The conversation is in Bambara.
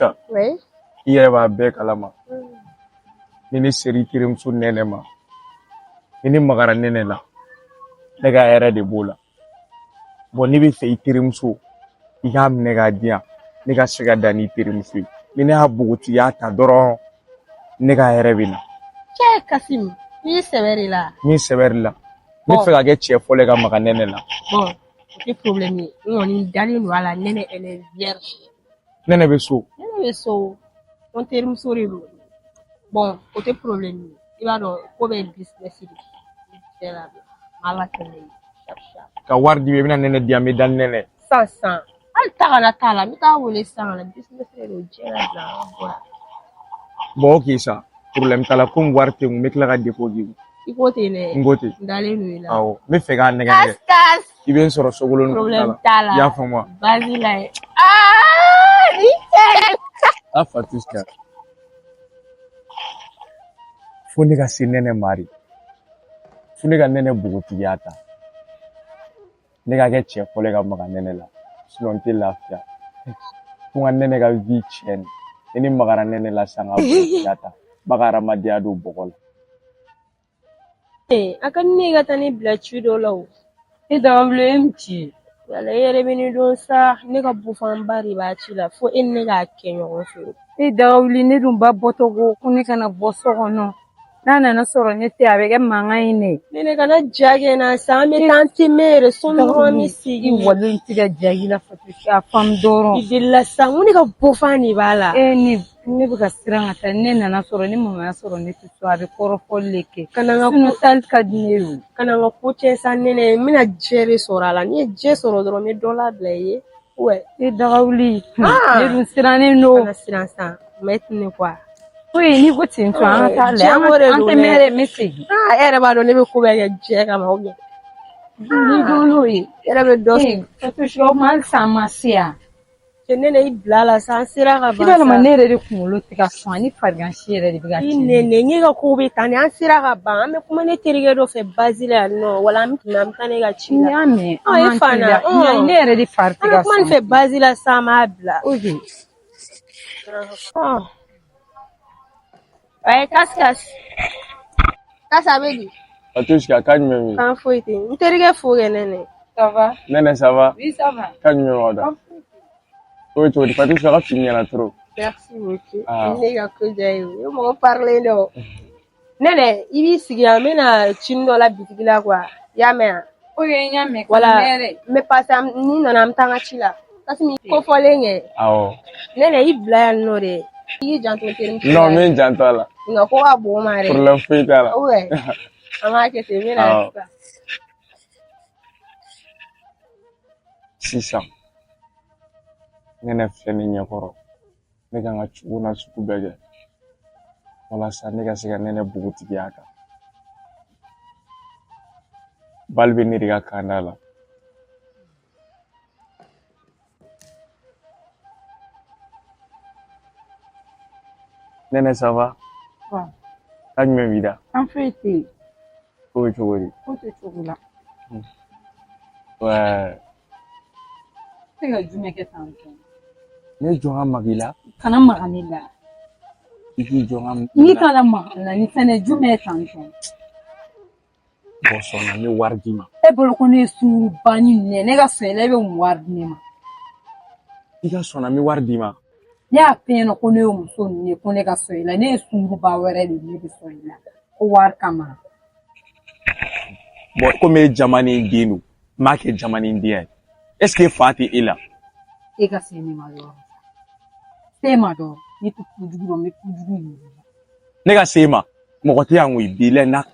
Fatushka. Oui. I yɛrɛ b'a bɛɛ kalama. Ni ne seri terimuso nɛnɛ ma. Ni ne magara nɛnɛ la. Ne ka hɛrɛ de b'o la. Bon n'i bɛ fɛ i terimuso i k'a minɛ k'a di yan. Ne ka se ka da n'i terimuso ye. Ni ne y'a bogoti y'a ta dɔrɔn ne ka hɛrɛ bɛ na. Cɛ Kasim, n'i ye sɛbɛ de la. Ni sɛbɛri la. Ne fɛ ka kɛ cɛ fɔlɔ ka maga nɛnɛ la. Bon, o tɛ problème ye. N kɔni dalen don a la nɛnɛ elle est vierge. Nɛnɛ bɛ so. Nɛnɛ bɛ so. N terimuso de don. Bon, o tɛ problème ye. I b'a dɔn ko bɛ business de. Cɛ la ala kɛlɛ ye. Ka wari di i bɛna nɛnɛ di yan n bɛ da ni nɛnɛ. San. Hali ta kana t'a la. N bɛ taa wele san ka na business de don. Cɛ la bila an ka bɔ yan. Bon ok sa. Problème t'a la komi wari tɛ n kun n bɛ tila ka dépôt k'i kun. I ko ten dɛ. N ko ten. N dalen don i la. Awɔ n bɛ fɛ k'a nɛgɛ nɛgɛ. Kas. I bɛ n sɔrɔ Sogolon Problème t'a la. I y'a faamu wa? Vas-y la ye. Ni cɛ. Ah Fatushka. Fo ne ka se nɛnɛ mari. Fo ne ka nɛnɛ bogotigiya ta. Ne ka kɛ cɛ fɔlɔ ka maga nɛnɛ la. Sinon n tɛ lafiya. Fo n ka nɛnɛ ka vie tiɲɛ. Ni magara nɛnɛ la san ka bogotigiya ta. Ba ka hadamadenya don bɔgɔ la. A ka di ne ye ka taa ne bila ci dɔ la o. I dawubilen ci. Wala e yɛrɛ bɛ ne dɔn sa ne ka bufanba de b'a ci la fo e ni ne k'a kɛ ɲɔgɔn fɛ. I dawuli ne dun ba bɔtɔ ko ne kana bɔ so kɔnɔ. N'a nana sɔrɔ ne tɛ a bɛ kɛ mankan ye ne. Ne kana ja kɛ na sa an bɛ taa an tɛ mɛn yɛrɛ sɔnni an bɛ segin. I walen tɛ ka jagi la Fatushka a fam dɔrɔn. I delila sa n ko ne ka bufan de b'a la. Ne bɛ ka siran ka taa ne nana sɔrɔ ne mamaya sɔrɔ ne tɛ so a bɛ kɔrɔfɔli de kɛ. Kana n ka ko tali ka di ne ye. Kana n ka ko cɛ sa nɛnɛ n bɛna jɛ de sɔrɔ a la ni ye jɛ sɔrɔ dɔrɔn n bɛ dɔ labila i ye. Ouais. I dagawuli. Ne dun sirannen don. Kana siran sa mais tɛ ne quoi. Oui ni ko ten to an ka taa lajɛ an tɛ mɛn dɛ n bɛ segin. E yɛrɛ b'a dɔn ne bɛ ko bɛɛ kɛ jɛ kama ou bien. Ni don n'o ye. E yɛrɛ bɛ dɔ sɔrɔ. Fatushka o ma halisa an ma se yan. Cɛ nɛnɛ i bila la sa an sera ka ban sa. I b'a dɔn ne yɛrɛ de kunkolo tɛ ka sɔn ani farigan si yɛrɛ de bɛ ka I nɛnɛ ne ka ko bɛ tan an sera ka ban an bɛ kuma ne terikɛ dɔ fɛ base la yan nɔ wala an bɛ taa ne ka ci la. N y'a mɛn. E fana ne yɛrɛ de fari tɛ ka sɔn. An bɛ kuma ne fɛ base la sa an b'a bila. Ouais, Kas a bɛ di. Fatushka ka jumɛn bɛ yen? Kan foyi tɛ n terikɛ fo kɛ nɛnɛ. Ça va? Nɛnɛ ça va? Oui ça va. Ka jumɛn b'aw da? O ye cogo di? Fatushka ka fini ɲɛna trop. Merci beaucoup. Ne ka ko diya ye o ye mɔgɔ parilen dɛ o. Nɛnɛ i b'i sigi yan n bɛna cini dɔ la bitigi la quoi i y'a mɛn yan. Ok n y'a mɛn. Voilà n bɛ passer ni nana an bɛ taa n ka ci la. Kasimi kofɔlen kɛ. Awɔ. Nɛnɛ i bila yan nɔ dɛ. I y'i janto terimuso la. Non n bɛ n janto a la. Nka ko ka bon o ma dɛ. Problème foyi t'a la. Ouais. An b'a kɛ ten n bɛna sisan. Nɛnɛ filɛ ne ɲɛkɔrɔ. Ne kan ka cogo na sugu bɛɛ kɛ. Walasa ne ka se ka nɛnɛ bogotigiya kan. Bali bɛ ne de ka kanda la. Nɛnɛ ça va? Wa. Ka jumɛn b'i da? An foyi tɛ yen. Ko bɛ cogo di? Ko tɛ cogo la. Ouais. E ka jumɛn kɛ tan tɔ? Ne jɔn ka magi la. Kana maga ne la. I k'i jɔn ka magi la. N'i taara maga la ni fɛnɛ jumɛn ye tan tɔ? Bɔ sɔnna n bɛ wari d'i ma. E bolo ko ne ye sungurubanin ninnu ye ne ka sɔn e bɛ mun wari di ne ma? I ka sɔnna n bɛ wari d'i ma. Ne y'a f'i ɲɛna ko ne ye muso ninnu ye ko ne ka sɔn i la ne ye sunguruba wɛrɛ de ne bɛ sɔn i la ko wari kama. Bon komi e jamana den don n b'a kɛ jamana den ye. Est-ce que fa tɛ e la? E ka se ne ma dɔrɔn. Se ma dɔrɔn ne tɛ kojugu dɔn n bɛ kojugu ɲini. Ne ka se e ma mɔgɔ tɛ yan ko i bi la na